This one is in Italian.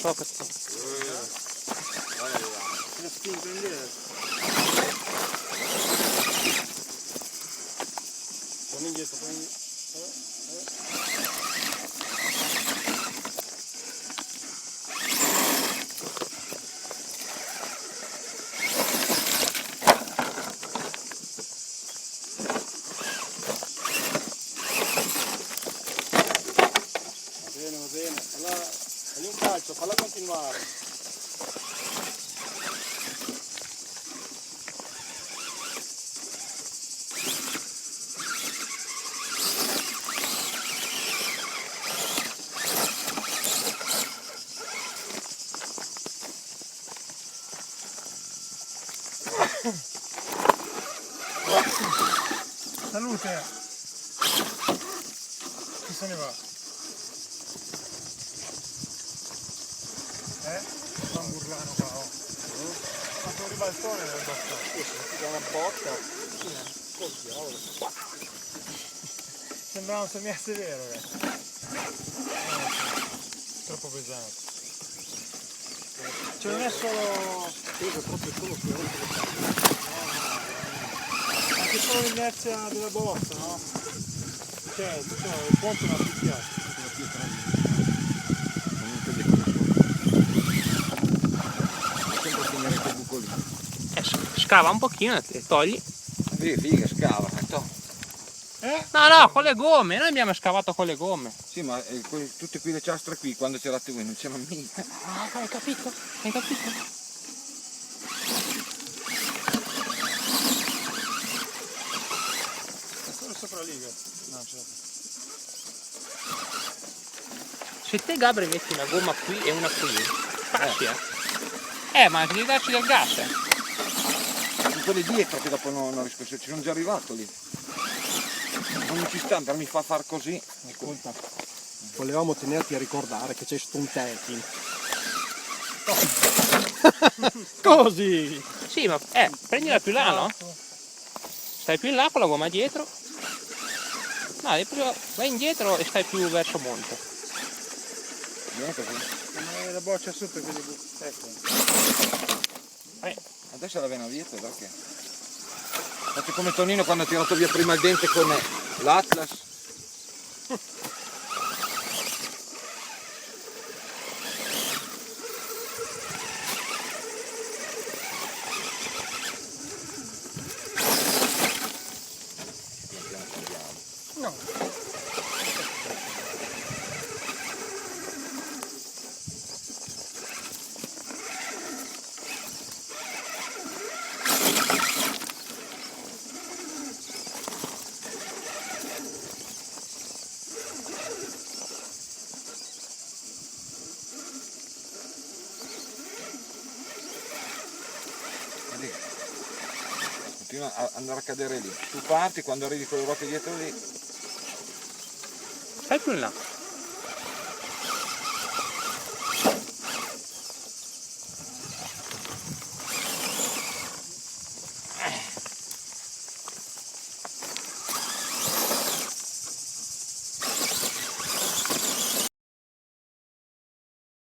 so perché. La spinta indietro. Torni indietro, prendi. Va bene. Allora, fagli un calcio, falla continuare. Salute! Chi se ne va? Fa un burlano qua, oh. Fatto un ribaltone nel bastone. Si dà una botta. Oh diavolo. Sembrava un semestre vero, troppo pesante. Cioè non è solo. Peso proprio solo anche solo l'inerzia della botta, no? Cioè, il ponte non ha picchiato. Scava un pochino e togli. Figa, scava. No, no, con le gomme, noi abbiamo scavato con le gomme. Sì, ma tutte qui le ciastre qui, quando c'era tu non c'erano mica. Ah, hai capito? Hai capito? È solo sopra lì, no, certo. Se te Gabri metti una gomma qui e una qui, passi ma devi darci del gas, Quelli dietro che dopo non riesco, ci sono già arrivato lì. Non mi ci sta, per mi fa far così. Ascolta, volevamo tenerti a ricordare che c'è sto un tecking. Così! Sì, ma prendila più là, no? Stai più in là con la gomma dietro. No, vai indietro e stai più verso monte. Vieni così. La boccia sotto che devo. Ecco. Adesso la vena dietro, perché? Faccio come Tonino quando ha tirato via prima il dente con l'Atlas. No. Continua a andare a cadere lì. Tu parti, quando arrivi con le ruote dietro lì. Stai più in là.